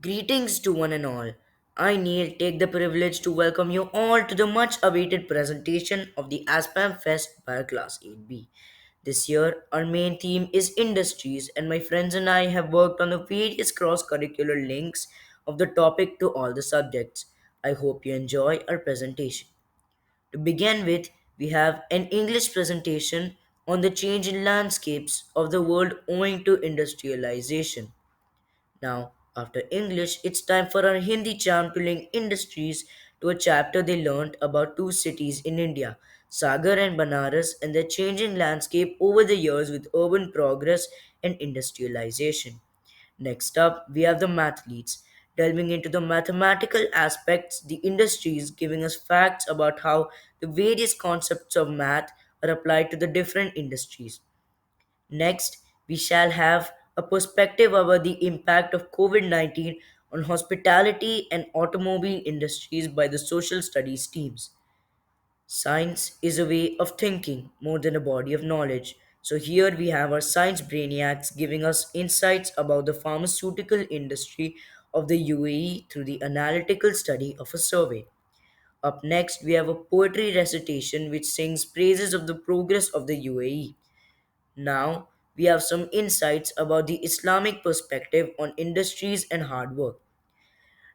Greetings to one and all. I, Neil, take the privilege to welcome you all to the much awaited presentation of the ASPAM Fest by Class 8B. This year, our main theme is industries, and my friends and I have worked on the various cross curricular links of the topic to all the subjects. I hope you enjoy our presentation. To begin with, we have an English presentation on the change in landscapes of the world owing to industrialization. Now, after English, it's time for our Hindi charm to link industries to a chapter they learned about two cities in India, Sagar and Banaras, and their changing landscape over the years with urban progress and industrialization. Next up, we have the mathletes, delving into the mathematical aspects, the industries giving us facts about how the various concepts of math are applied to the different industries. Next, we shall have a perspective about the impact of COVID 19 on hospitality and automobile industries by the social studies teams. Science is a way of thinking more than a body of knowledge. So, here we have our science brainiacs giving us insights about the pharmaceutical industry of the UAE through the analytical study of a survey. Up next, we have a poetry recitation which sings praises of the progress of the UAE. Now, we have some insights about the Islamic perspective on industries and hard work.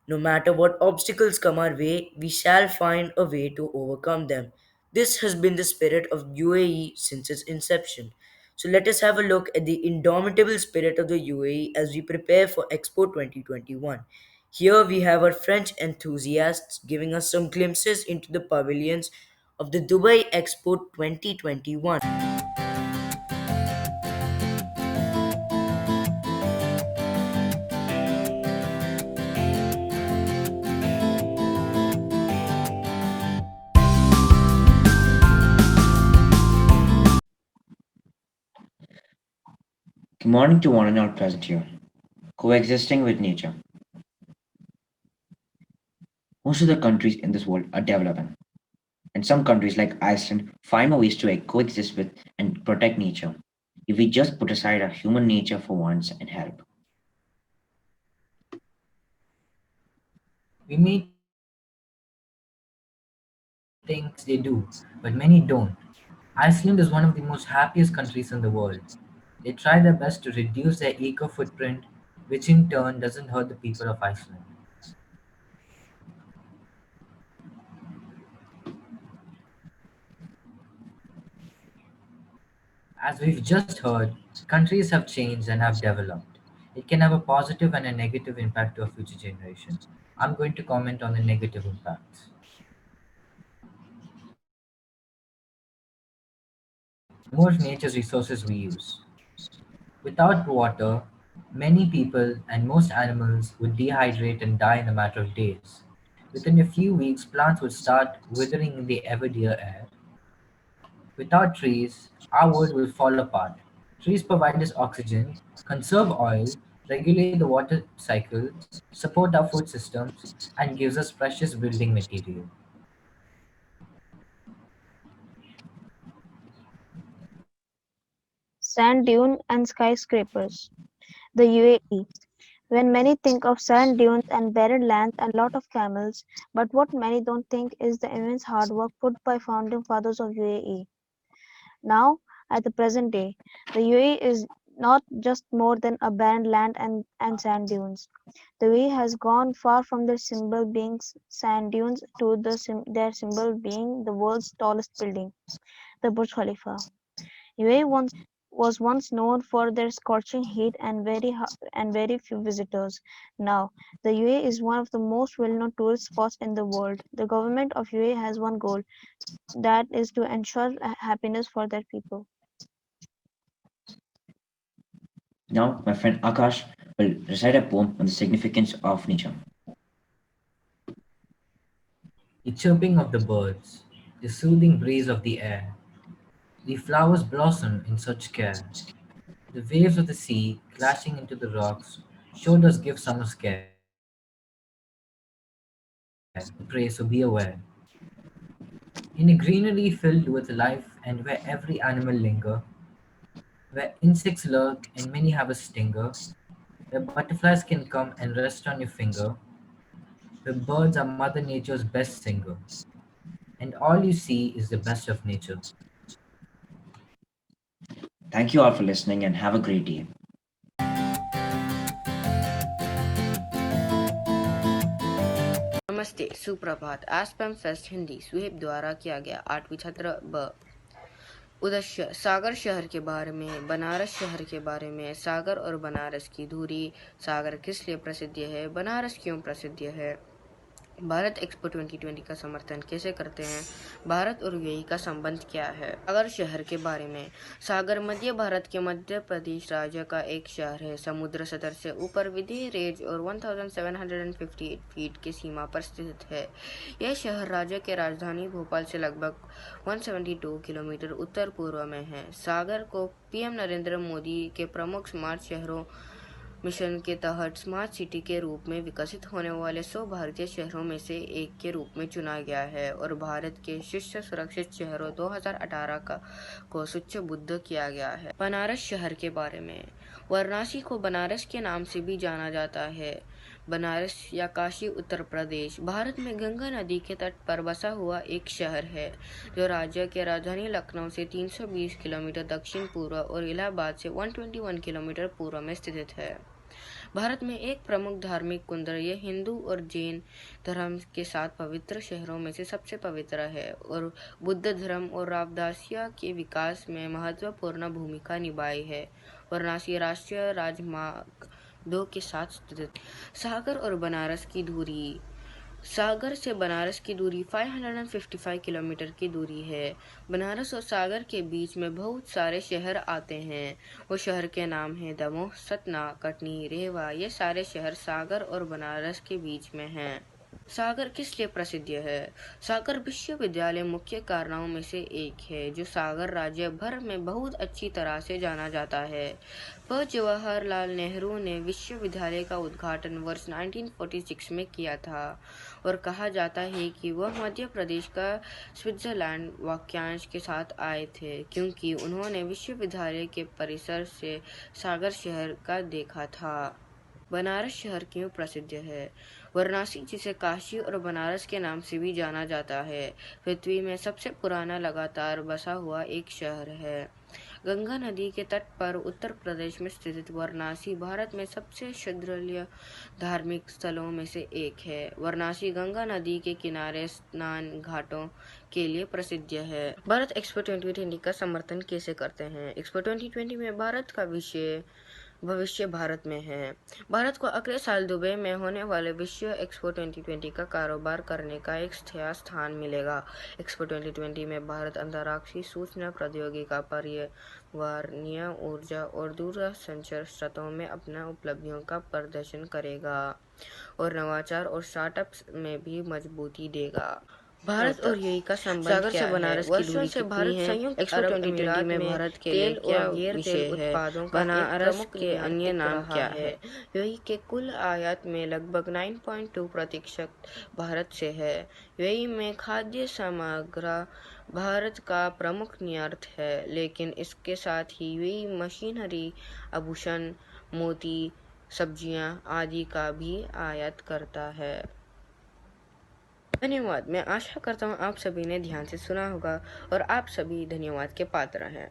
No matter what obstacles come our way, we shall find a way to overcome them. This has been the spirit of UAE since its inception. So let us have a look at the indomitable spirit of the UAE as we prepare for Expo 2021. Here we have our French enthusiasts giving us some glimpses into the pavilions of the Dubai Expo 2021. Good morning to one and all present here. Coexisting with nature. Most of the countries in this world are developing, and some countries like Iceland find more ways to coexist with and protect nature. If we just put aside our human nature for once and help. We may think they do, but many don't. Iceland is one of the most happiest countries in the world. They try their best to reduce their eco footprint, which in turn doesn't hurt the people of Iceland. As we've just heard, countries have changed and have developed. It can have a positive and a negative impact to a future generation. I'm going to comment on the negative impacts. The more nature's resources we use. Without water, many people and most animals would dehydrate and die in a matter of days. Within a few weeks, plants would start withering in the ever dear air. Without trees, our world will fall apart. Trees provide us oxygen, conserve oil, regulate the water cycle, support our food systems, and gives us precious building material. Sand dune and skyscrapers. The UAE. When many think of sand dunes and barren lands and lot of camels, but what many don't think is the immense hard work put by founding fathers of UAE. Now, at the present day, the UAE is not just more than a barren land and sand dunes. The UAE has gone far from their symbol being sand dunes to their symbol being the world's tallest building, the Burj Khalifa. UAE was once known for their scorching heat and very few visitors. Now, the UAE is one of the most well-known tourist spots in the world. The government of UAE has one goal, that is to ensure happiness for their people. Now, my friend Akash will recite a poem on the significance of nature. The chirping of the birds, the soothing breeze of the air, the flowers blossom in such care. The waves of the sea crashing into the rocks shoulders give summer scare. The birds sing and pray, so be aware. In a greenery filled with life and where every animal linger, where insects lurk and many have a stinger, where butterflies can come and rest on your finger, where birds are Mother Nature's best singer, and all you see is the best of nature. Thank you all for listening and have a great day. नमस्ते, सुप्रभात। एस्पैम fest Hindi SVEEP द्वारा किया गया 8वीं छात्र ब उद्देश्य सागर शहर के बारे में, बनारस शहर के बारे में, सागर और बनारस की दूरी, सागर किस लिए प्रसिद्ध है, बनारस क्यों प्रसिद्ध है, भारत एक्सपो 2020 का समर्थन कैसे करते हैं, भारत और यूएई का संबंध क्या है। सागर शहर के बारे में। सागर मध्य भारत के मध्य प्रदेश राज्य का एक शहर है। समुद्र सतह से ऊपर विधि रेंज और 1758 फीट की सीमा पर स्थित है। यह शहर राज्य के राजधानी भोपाल से लगभग 172 किलोमीटर उत्तर पूर्व में है। सागर को पीएम नरेंद्र मोदी के प्रमुख स्मार्ट शहरों मिशन के तहत स्मार्ट सिटी के रूप में विकसित होने वाले 100 भारतीय शहरों में से एक के रूप में चुना गया है और भारत के शीर्ष सुरक्षित शहरों 2018 को सूचीबद्ध किया गया है। बनारस शहर के बारे में। वाराणसी को बनारस के नाम से भी जाना जाता है। बनारस या काशी उत्तर प्रदेश भारत में गंगा नदी के तट पर बसा हुआ एक शहर है जो राज्य के राजधानी लखनऊ से 320 किलोमीटर दक्षिण पूर्व और इलाहाबाद से 121 किलोमीटर पूर्व में स्थित है। भारत में एक प्रमुख धार्मिक केंद्र, यह हिंदू और जैन धर्म के साथ पवित्र शहरों में से सबसे पवित्र है और बुद्ध धर्म और रावदासिया के विकास में महत्वपूर्ण भूमिका निभाई है। वाराणसी राष्ट्रीय राजमार्ग 2 के साथ स्थित। सागर और बनारस की दूरी। सागर से बनारस की दूरी 555 किलोमीटर की दूरी है। बनारस और सागर के बीच में बहुत सारे शहर आते हैं। वो शहर के नाम हैं दमोह, सतना, कटनी, रेवा। ये सारे शहर सागर और बनारस के बीच में हैं। सागर किस लिए प्रसिद्ध है। सागर विश्वविद्यालय मुख्य कारणों में से एक है जो सागर राज्य भर में बहुत अच्छी तरह से जाना जाता है। जवाहरलाल नेहरू ने विश्वविद्यालय का उद्घाटन वर्ष 1946 में किया था और कहा जाता है कि वह मध्य प्रदेश का स्विट्जरलैंड वाक्यांश के साथ आए थे क्योंकि उन्होंने विश्वविद्यालय के परिसर से सागर शहर का देखा था। बनारस शहर क्यों प्रसिद्ध है। वाराणसी जिसे काशी और बनारस के नाम से भी जाना जाता है, पृथ्वी में सबसे पुराना लगातार बसा हुआ एक शहर है। गंगा नदी के तट पर उत्तर प्रदेश में स्थित वाराणसी भारत में सबसे श्रद्धेय धार्मिक स्थलों में से एक है। वाराणसी गंगा नदी के किनारे स्नान घाटों के लिए प्रसिद्ध है। भारत एक्सपो 2020 का समर्थन कैसे करते हैं। एक्सपो 2020 में भारत का भविष्य भारत में है। भारत को अगले साल दुबई में होने वाले विश्व एक्सपो 2020 का कारोबार करने का एक स्थान मिलेगा। एक्सपो 2020 में भारत अंतर्राष्ट्रीय सूचना प्रौद्योगिकी, पर्यावरणीय ऊर्जा और दूरसंचार क्षेत्रों में अपना उपलब्धियों का प्रदर्शन करेगा और नवाचार और स्टार्टअप्स में भी मजबूती देगा। भारत और यूएई का संबंध सागर क्या से बनारस की दूरी से भारत संयुक्त एक्सपो 2020 में भारत के तेल और गैर तेल उत्पादों का बनारस के अन्य नाम क्या है। यूएई के कुल आयात में लगभग 9.2% भारत से है। यूएई में खाद्य सामग्री भारत का प्रमुख निर्यात है, लेकिन इसके साथ ही यूएई मशीनरी, आभूषण, मोती, सब्जियां आदि का भी आयात करता है। धन्यवाद। मैं आशा करता हूँ आप सभी ने ध्यान से सुना होगा और आप सभी धन्यवाद के पात्र हैं।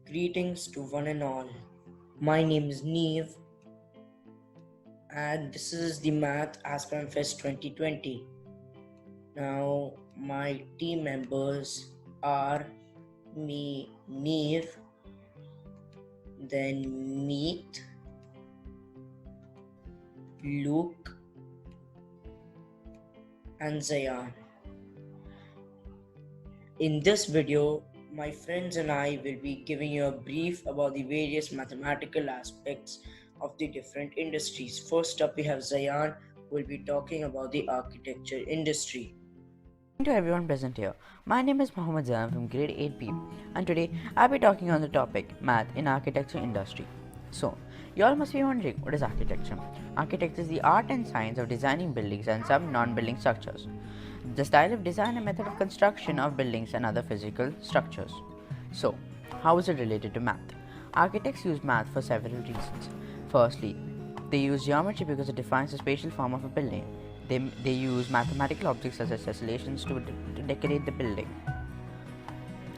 Greetings to one and all. My name is Neve and this is the Math ASPAM Fest 2020. Now, my team members are me, Neve, then Meet, Luke, and Zayan. In this video, my friends and I will be giving you a brief about the various mathematical aspects of the different industries. First up, we have Zayan, who will be talking about the architecture industry. To everyone present here. My name is Mohammed Zan from grade 8B, and today I'll be talking on the topic math in architecture industry. So, you all must be wondering, what is architecture? Architecture is the art and science of designing buildings and some non-building structures. The style of design and method of construction of buildings and other physical structures. So, how is it related to math? Architects use math for several reasons. Firstly, they use geometry because it defines the spatial form of a building. They use mathematical objects such as tessellations to decorate the building.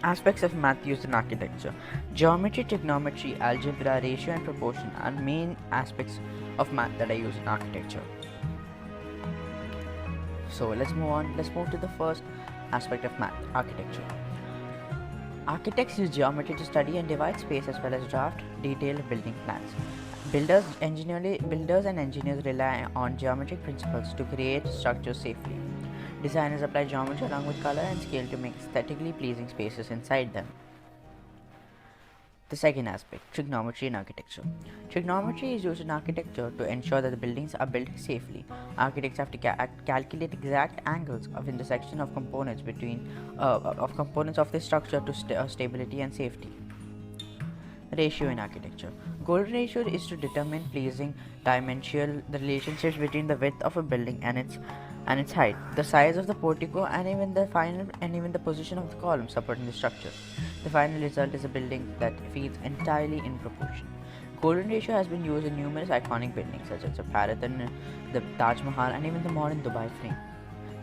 Aspects of math used in architecture: geometry, trigonometry, algebra, ratio, and proportion are main aspects of math that are used in architecture. So let's move on. Let's move to the first aspect of math: architecture. Architects use geometry to study and divide space as well as draft detailed building plans. Builders and engineers rely on geometric principles to create structures safely. Designers apply geometry along with color and scale to make aesthetically pleasing spaces inside them. The second aspect: trigonometry in architecture. Trigonometry is used in architecture to ensure that the buildings are built safely. Architects have to calculate exact angles of intersection of components of the structure to stability and safety. Ratio in architecture. Golden ratio is to determine pleasing dimensional the relationships between the width of a building and its height, the size of the portico, and even the position of the columns supporting the structure. The final result is a building that feels entirely in proportion. Golden ratio has been used in numerous iconic buildings such as the Paragon, the Taj Mahal, and even the modern Dubai frame.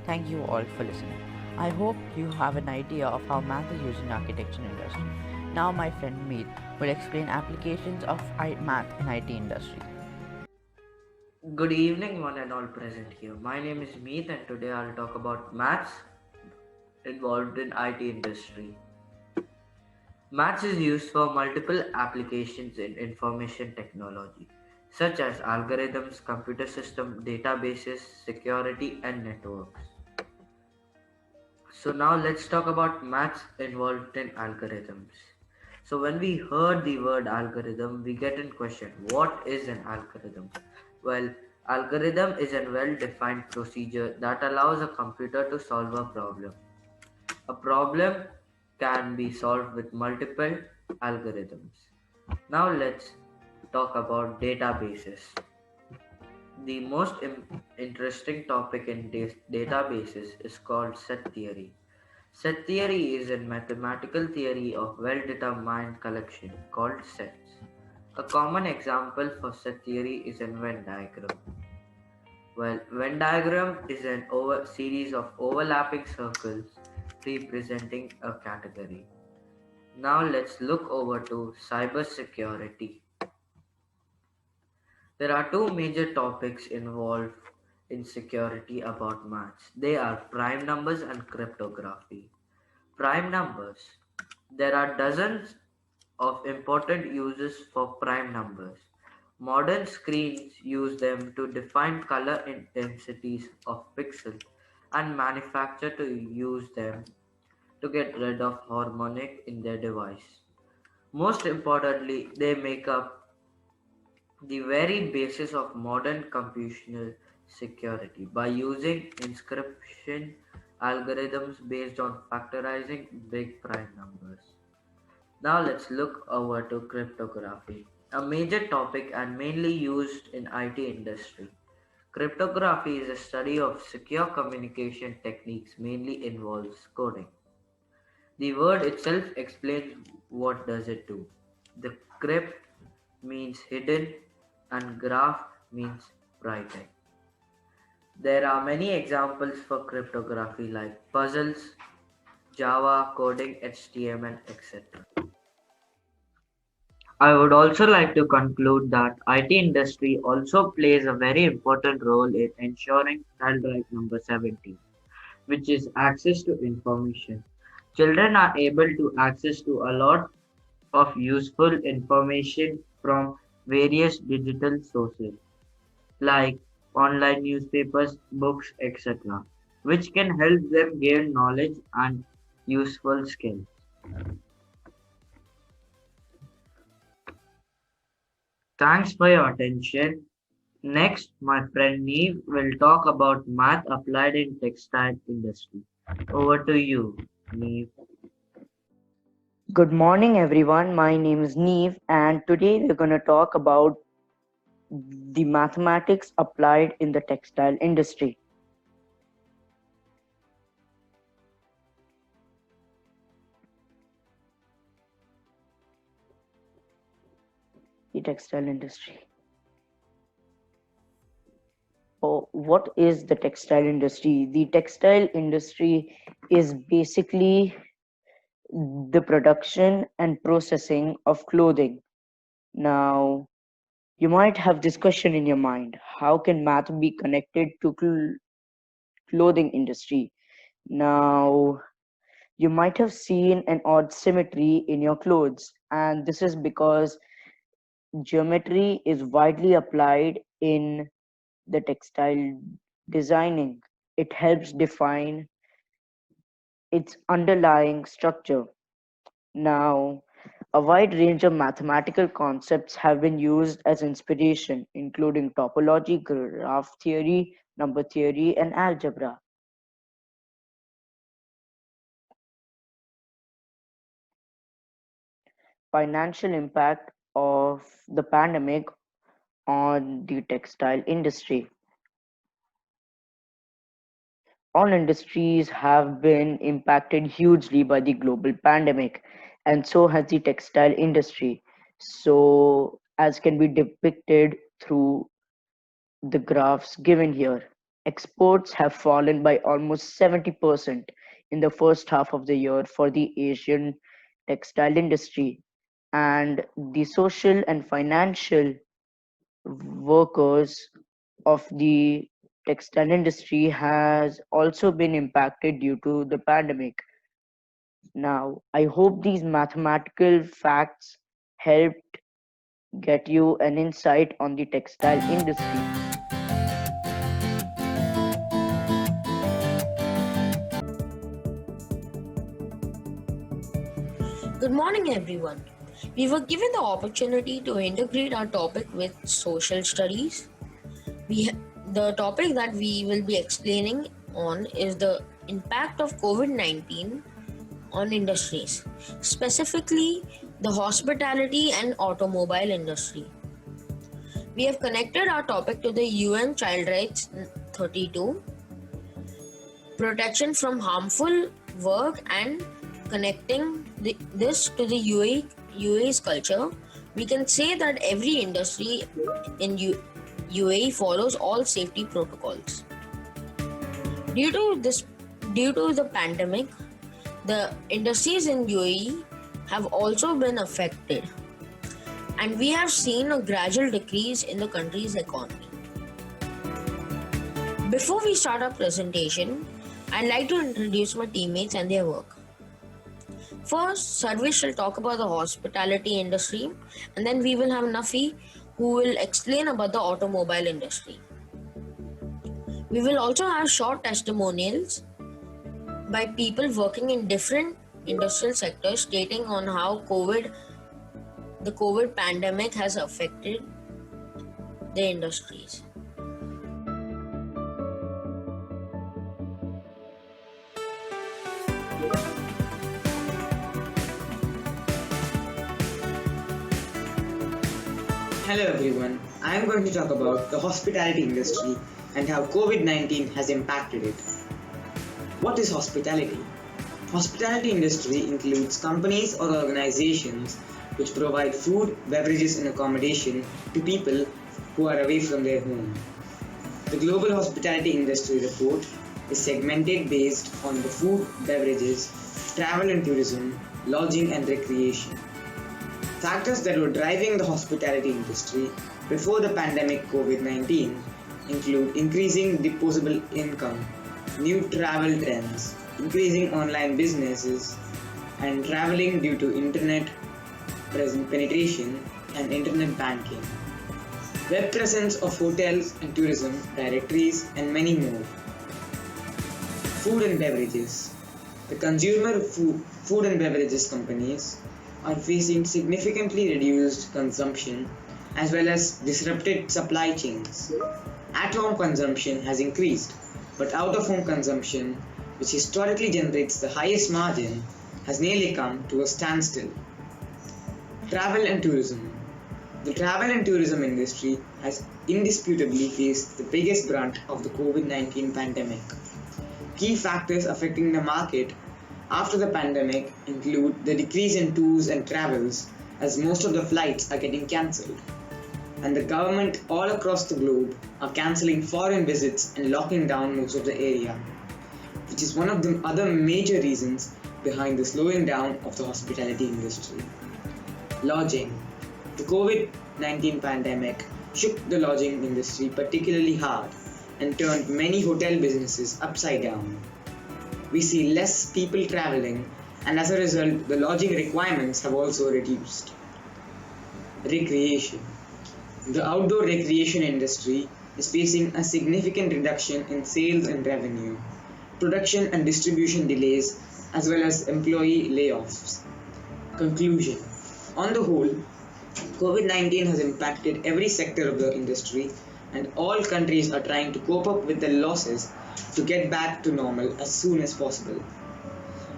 Thank you all for listening. I hope you have an idea of how math is used in architecture industry. Now my friend Meet will explain applications of math in IT industry. Good evening, one and all present here. My name is Meet, and today I'll talk about maths involved in IT industry. Maths is used for multiple applications in information technology, such as algorithms, computer system, databases, security, and networks. So now let's talk about maths involved in algorithms. So when we heard the word algorithm, we get in question, what is an algorithm? Well, algorithm is a well-defined procedure that allows a computer to solve a problem. A problem can be solved with multiple algorithms. Now let's talk about databases. The most interesting topic in databases is called set theory. Set theory is a mathematical theory of well-determined collection called sets. A common example for set theory is a Venn diagram. Well, Venn diagram is an series of overlapping circles representing a category. Now let's look over to cybersecurity. There are two major topics involved in security about maths. They are prime numbers and cryptography. Prime numbers. There are dozens of important uses for prime numbers. Modern screens use them to define color intensities of pixels and manufacture to use them to get rid of harmonic in their device. Most importantly, they make up the very basis of modern computational security by using encryption algorithms based on factorizing big prime numbers. Now let's look over to cryptography, a major topic and mainly used in IT industry. Cryptography is a study of secure communication techniques mainly involves coding. The word itself explains what does it do. The crypt means hidden and graph means writing. There are many examples for cryptography like puzzles, Java, coding, HTML, etc. I would also like to conclude that IT industry also plays a very important role in ensuring child right number 17, which is access to information. Children are able to access to a lot of useful information from various digital sources like online newspapers, books, etc., which can help them gain knowledge and useful skills. Thanks for your attention. Next, my friend Neve will talk about math applied in textile industry. Over to you, Neve. Good morning, everyone. My name is Neve, and today we're going to talk about the mathematics applied in the textile industry. The textile industry. What is the textile industry? The textile industry is basically the production and processing of clothing. Now, you might have this question in your mind: how can math be connected to clothing industry? Now, you might have seen an odd symmetry in your clothes, and this is because geometry is widely applied in the textile designing. It helps define its underlying structure. Now, a wide range of mathematical concepts have been used as inspiration, including topology, graph theory, number theory, and algebra. Financial impact of the pandemic on the textile industry. All industries have been impacted hugely by the global pandemic, and so has the textile industry. So, as can be depicted through the graphs given here, exports have fallen by almost 70% in the first half of the year for the Asian textile industry, and the social and financial workers of the textile industry has also been impacted due to the pandemic. Now, I hope these mathematical facts helped get you an insight on the textile industry. Good morning, everyone. We were given the opportunity to integrate our topic with social studies. The topic that we will be explaining on is the impact of COVID 19 on industries, specifically the hospitality and automobile industry. We have connected our topic to the UN Child Rights 32, protection from harmful work, and connecting this to the UAE's culture. We can say that every industry in UAE follows all safety protocols. Due to this, due to the pandemic, the industries in UAE have also been affected, and we have seen a gradual decrease in the country's economy. Before we start our presentation, I'd like to introduce my teammates and their work. First, Sarvesh will talk about the hospitality industry, and then we will have Nafi who will explain about the automobile industry. We will also have short testimonials by people working in different industrial sectors stating on how the COVID pandemic has affected the industries. Hello everyone, I am going to talk about the hospitality industry and how COVID 19 has impacted it. What is hospitality? Hospitality industry includes companies or organizations which provide food, beverages and accommodation to people who are away from their home. The Global Hospitality Industry Report is segmented based on the food, beverages, travel and tourism, lodging and recreation. Factors that were driving the hospitality industry before the pandemic COVID 19 include increasing disposable income, new travel trends, increasing online businesses, and traveling due to internet penetration and internet banking, web presence of hotels and tourism directories, and many more. Food and beverages. The consumer food and beverages companies are facing significantly reduced consumption as well as disrupted supply chains. At home consumption has increased, but out of home consumption which historically generates the highest margin, has nearly come to a standstill. Travel and tourism. The travel and tourism industry has indisputably faced the biggest brunt of the COVID 19 pandemic. Key factors affecting the market after the pandemic include the decrease in tours and travels, as most of the flights are getting cancelled, and the government all across the globe are cancelling foreign visits and locking down most of the area, which is one of the other major reasons behind the slowing down of the hospitality industry. Lodging. The COVID 19 pandemic shook the lodging industry particularly hard and turned many hotel businesses upside down. We see less people traveling, and as a result, the lodging requirements have also reduced. Recreation. The outdoor recreation industry is facing a significant reduction in sales and revenue, production and distribution delays, as well as employee layoffs. Conclusion. On the whole, COVID 19 has impacted every sector of the industry, and all countries are trying to cope up with the losses to get back to normal as soon as possible.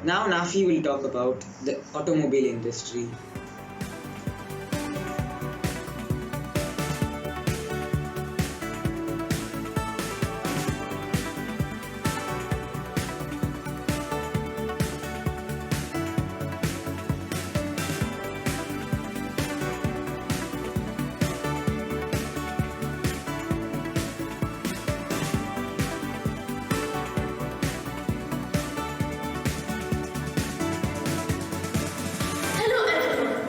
Now, Nafi will talk about the automobile industry. Hello everyone.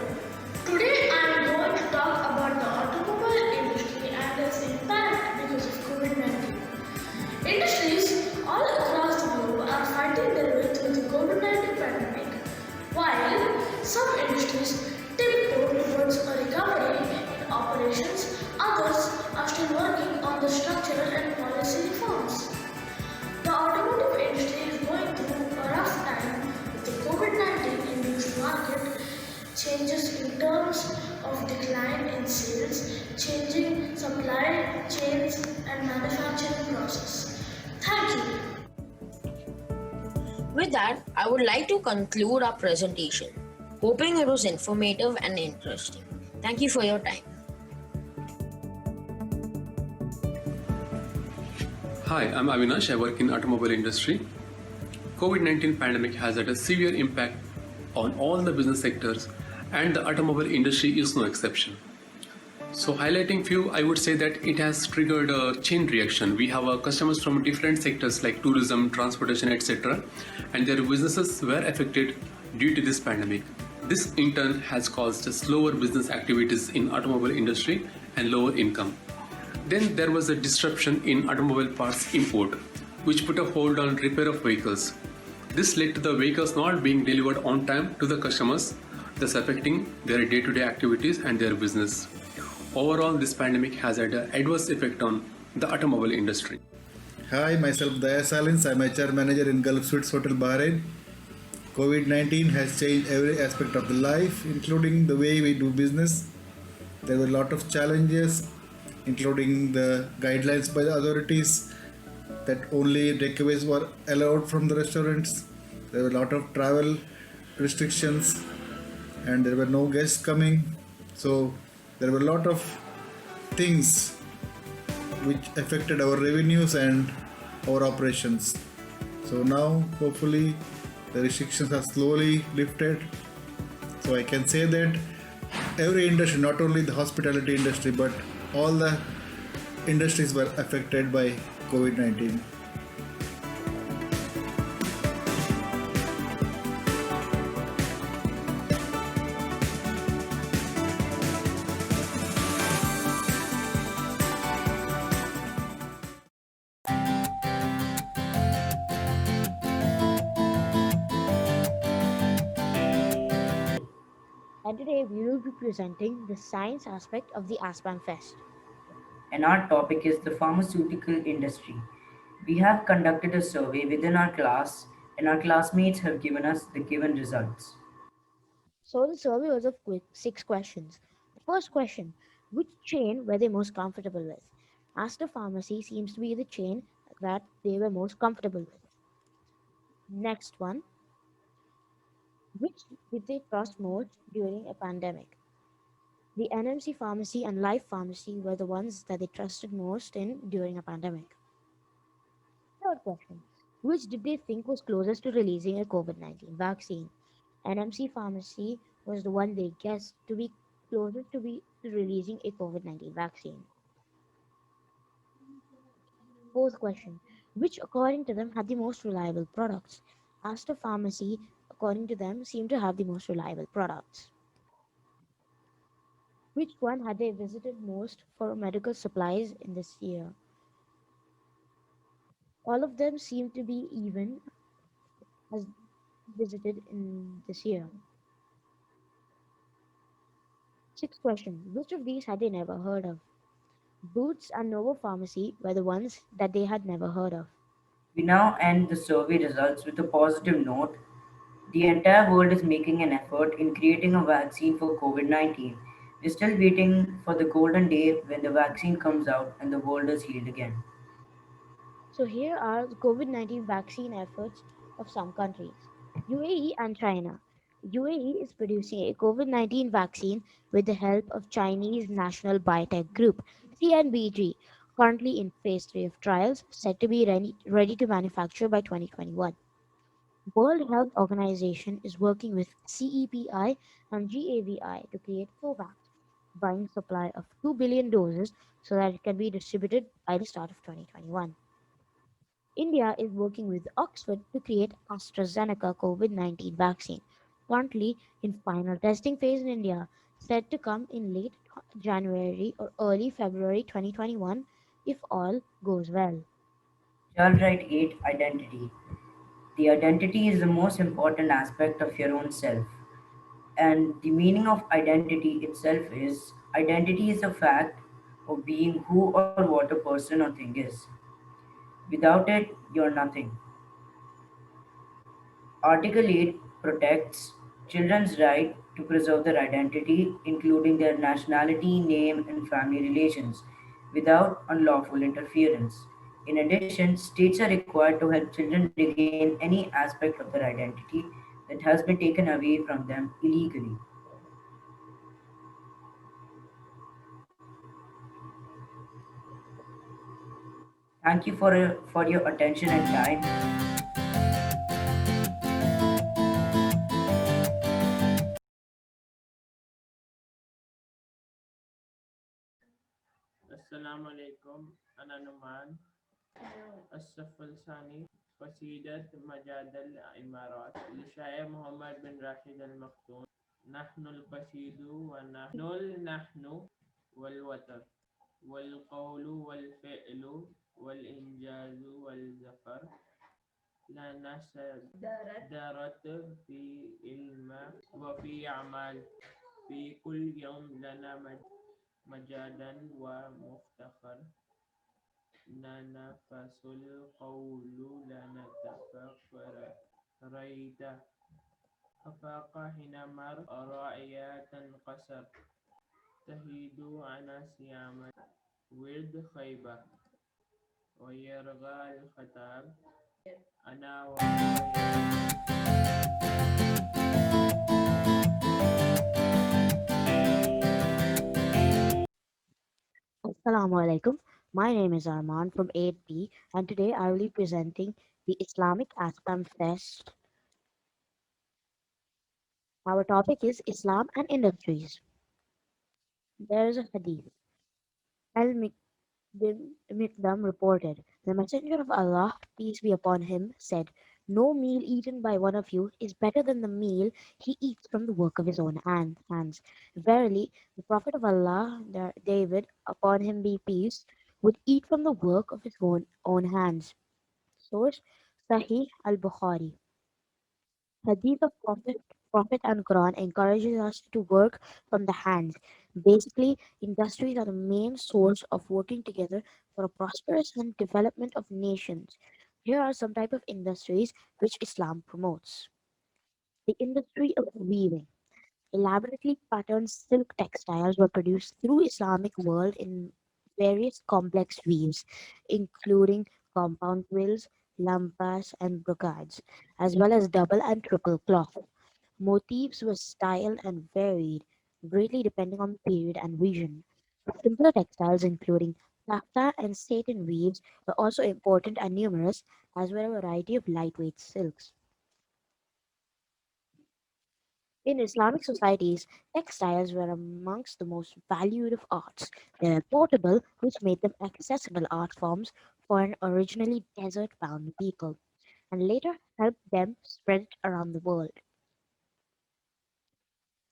Today I am going to talk about the automobile industry and its impact because of COVID-19. Industries all across the globe are fighting their way through the COVID-19 pandemic, while some industries tiptoe towards a recovery in operations, others are still working on the structural and policy reforms. The automotive industry is going through a rough time with the COVID-19 induced market changes in terms of decline in sales, changing supply chains and manufacturing process. Thank you. With that, I would like to conclude our presentation, hoping it was informative and interesting. Thank you for your time. Hi, I'm Avinash. I work in automobile industry. COVID-19 pandemic has had a severe impact on all the business sectors, and the automobile industry is no exception. So highlighting few, I would say that it has triggered a chain reaction. We have customers from different sectors like tourism, transportation, etc., and their businesses were affected due to this pandemic. This in turn has caused slower business activities in automobile industry and lower income. Then there was a disruption in automobile parts import, which put a hold on repair of vehicles. This led to the vehicles not being delivered on time to the customers, thus affecting their day-to-day activities and their business. Overall, this pandemic has had an adverse effect on the automobile industry. Hi, myself Daya Salins. I'm HR manager in Gulf Suites Hotel Bahrain. COVID 19 has changed every aspect of the life, including the way we do business. There were a lot of challenges, including the guidelines by the authorities that only takeaways were allowed from the restaurants. There were a lot of travel restrictions, and there were no guests coming. So there were a lot of things which affected our revenues and our operations. So now, hopefully, the restrictions are slowly lifted. So I can say that every industry, not only the hospitality industry, but all the industries were affected by COVID-19. And today we will be presenting the science aspect of the ASPAM Fest. And our topic is the pharmaceutical industry. We have conducted a survey within our class, and our classmates have given us the given results. So the survey was of 6 questions. The first question, which chain were they most comfortable with? Aster Pharmacy seems to be the chain that they were most comfortable with. Next one, which did they trust most during a pandemic? The NMC pharmacy and Life pharmacy were the ones that they trusted most in during a pandemic. Third question, which did they think was closest to releasing a COVID 19 vaccine? NMC pharmacy was the one they guessed to be closest to releasing a COVID 19 vaccine. Fourth question, which according to them had the most reliable products? Aster Pharmacy, according to them, seemed to have the most reliable products. Which one had they visited most for medical supplies in this year? All of them seem to be even as visited in this year. Sixth question, which of these had they never heard of? Boots and Novo Pharmacy were the ones that they had never heard of. We now end the survey results with a positive note. The entire world is making an effort in creating a vaccine for COVID 19. We're still waiting for the golden day when the vaccine comes out and the world is healed again. So here are the COVID-19 vaccine efforts of some countries. UAE and China. UAE is producing a COVID-19 vaccine with the help of Chinese National Biotech Group, CNBG, currently in phase 3 of trials, set to be ready to manufacture by 2021. World Health Organization is working with CEPI and GAVI to create COVAX, buying supply of 2 billion doses so that it can be distributed by the start of 2021. India is working with Oxford to create AstraZeneca COVID-19 vaccine, currently in final testing phase in India, said to come in late January or early February 2021 if all goes well. Right 8 identity. The identity is the most important aspect of your own self. And the meaning of identity itself is identity is the fact of being who or what a person or thing is. Without it, you're nothing. Article 8 protects children's right to preserve their identity, including their nationality, name, and family relations, without unlawful interference. In addition, states are required to help children regain any aspect of their identity that has been taken away from them illegally. Thank you for your attention and time. السلام عليكم. أنا نمان الصف الثاني قصيدة مجاد الإمارات للشاعر محمد بن راشد المختوم. نحن القصيد ونحن النحن والوتر والقول والفعل والإنجاز والزفر لنا دارت في علم وفي أعمال في كل يوم لنا مجادا ومفتخر ننفس القول لنتفكر ريت أفاق حين مر راعية قصر تهيد عن سيام ورد خيبة ويرغى الخطاب أنا وهو Assalamu alaikum. My name is Arman from 8B, and today I will be presenting the Islamic ASPAM Fest. Our topic is Islam and Industries. There is a hadith. Al bin Mikdam reported, the Messenger of Allah, peace be upon him, said, no meal eaten by one of you is better than the meal he eats from the work of his own hands. Verily, the Prophet of Allah, David, upon him be peace, would eat from the work of his own hands. Source Sahih al Bukhari. Hadith of Prophet and Quran encourages us to work from the hands. Basically, industries are the main source of working together for a prosperous and development of nations. Here are some type of industries which Islam promotes. The industry of weaving. Elaborately patterned silk textiles were produced through Islamic world in various complex weaves, including compound quills, lampas, and brocades, as well as double and triple cloth. Motifs were styled and varied, greatly depending on the period and region. Simpler textiles, including taffeta and satin weaves, were also important and numerous, as well as a variety of lightweight silks. In Islamic societies, textiles were amongst the most valued of arts. They were portable, which made them accessible art forms for an originally desert bound people, and later helped them spread around the world.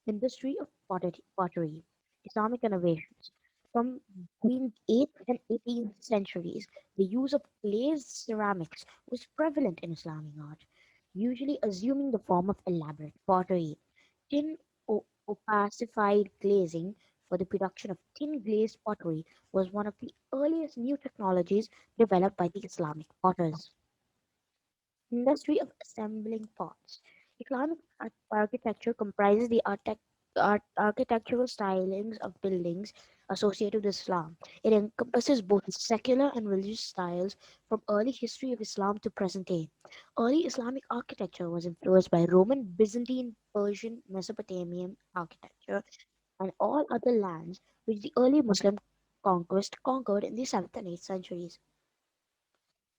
Industry of pottery, Islamic innovations. From between 8th and 18th centuries, the use of glazed ceramics was prevalent in Islamic art, usually assuming the form of elaborate pottery. Tin opacified glazing for the production of tin glazed pottery was one of the earliest new technologies developed by the Islamic potters. Industry of assembling pots. Islamic architecture comprises the architectural stylings of buildings associated with Islam. It encompasses both the secular and religious styles from early history of Islam to present day. Early Islamic architecture was influenced by Roman, Byzantine, Persian, Mesopotamian architecture, and all other lands which the early Muslim conquest conquered in the 7th and 8th centuries.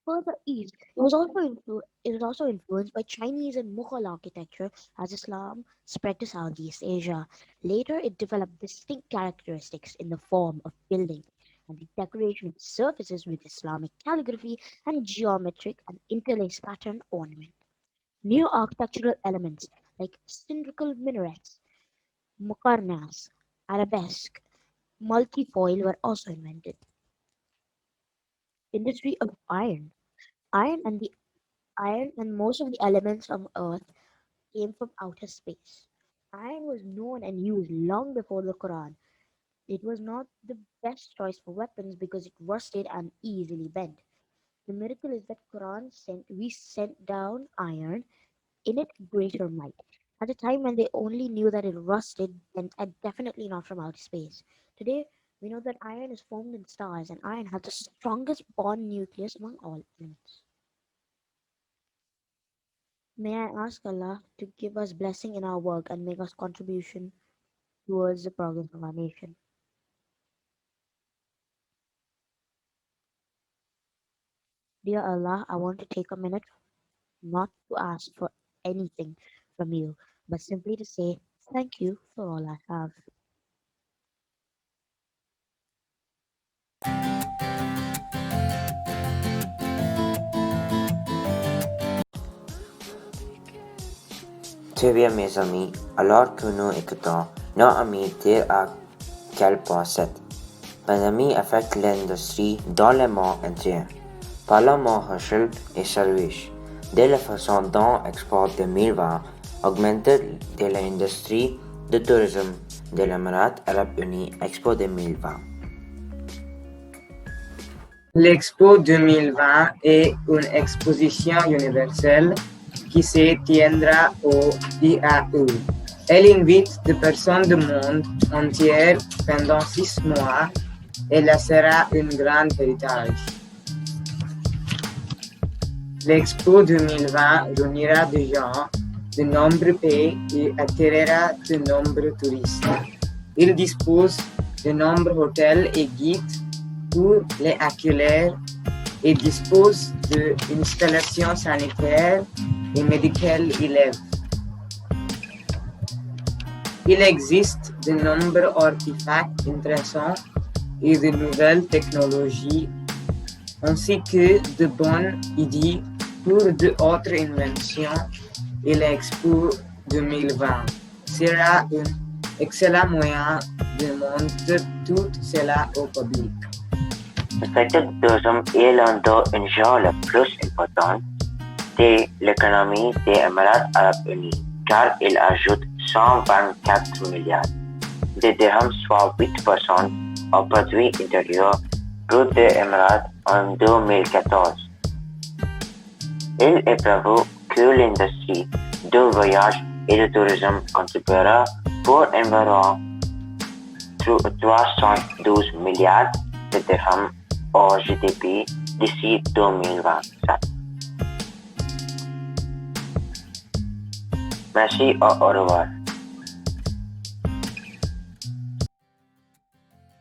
Further east, it was also influenced by Chinese and Mughal architecture as Islam spread to Southeast Asia. Later, it developed distinct characteristics in the form of building and the decoration of surfaces with Islamic calligraphy and geometric and interlaced pattern ornament. New architectural elements like cylindrical minarets, muqarnas, arabesque, multifoil were also invented. Industry of iron. Iron and the Iron and most of the elements of Earth came from outer space. Iron was known and used long before the Quran. It was not the best choice for weapons because it rusted and easily bent. The miracle is that we sent down iron in it greater might. At a time when they only knew that it rusted, and definitely not from outer space. Today, we know that iron is formed in stars, and iron has the strongest bond nucleus among all elements. May I ask Allah to give us blessing in our work and make us contribution towards the progress of our nation. Dear Allah, I want to take a minute not to ask for anything from you, but simply to say thank you for all I have. Très bien, mes amis. Alors que nous écoutons nos amis dire à quel point cette pandémie affecte l'industrie dans le monde entier. Parlement Herschel et services. De la façon dont Expo 2020 augmente de l'industrie de tourisme de l'Émirat Arabes Unis Expo 2020. L'Expo 2020 est une exposition universelle qui se tiendra au IAU. Elle invite des personnes du monde entier pendant 6 mois et laissera un grand héritage. L'Expo 2020 réunira des gens de nombreux pays et attirera de nombreux touristes. Il dispose de nombreux hôtels et guides pour les accueillir et dispose d'installations sanitaires et médicales élevées. Il existe de nombreux artefacts intéressants et de nouvelles technologies, ainsi que de bonnes idées pour d'autres inventions, et l'Expo 2020 sera un excellent moyen de montrer tout cela au public. Le secteur du tourisme est l'un des enjeux les plus importants de l'économie des Émirats Arabes Unis, car il ajoute 124 milliards de dirhams, soit 8% au produit intérieur brut des Émirats en 2014. Il est prévu que l'industrie du voyage et du tourisme contribuera pour environ 312 milliards de dirhams au GDP d'ici 2027. Merci au revoir.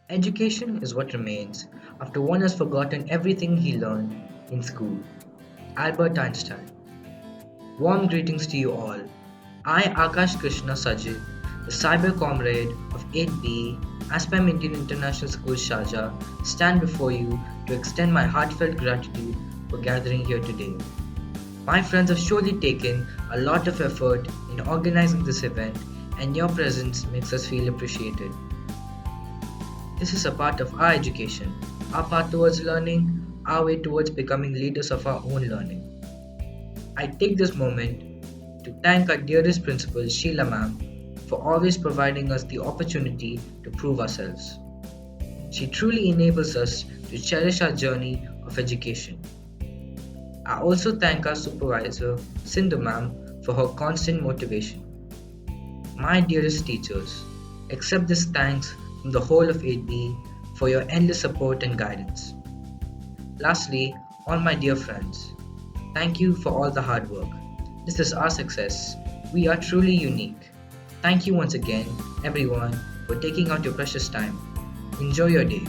Education is what remains after one has forgotten everything he learned in school. Albert Einstein. Warm greetings to you all. I, Akash Krishna Sajid, the cyber comrade of 8B, ASPAM Indian International School Sharjah, stand before you to extend my heartfelt gratitude for gathering here today. My friends have surely taken a lot of effort in organizing this event, and your presence makes us feel appreciated. This is a part of our education, our path towards learning, our way towards becoming leaders of our own learning. I take this moment to thank our dearest principal, Sheila ma'am, for always providing us the opportunity to prove ourselves. She truly enables us to cherish our journey of education. I also thank our supervisor, Sindhu ma'am, for her constant motivation. My dearest teachers, accept this thanks from the whole of 8B for your endless support and guidance. Lastly, all my dear friends, thank you for all the hard work. This is our success. We are truly unique. Thank you once again, everyone, for taking out your precious time. Enjoy your day.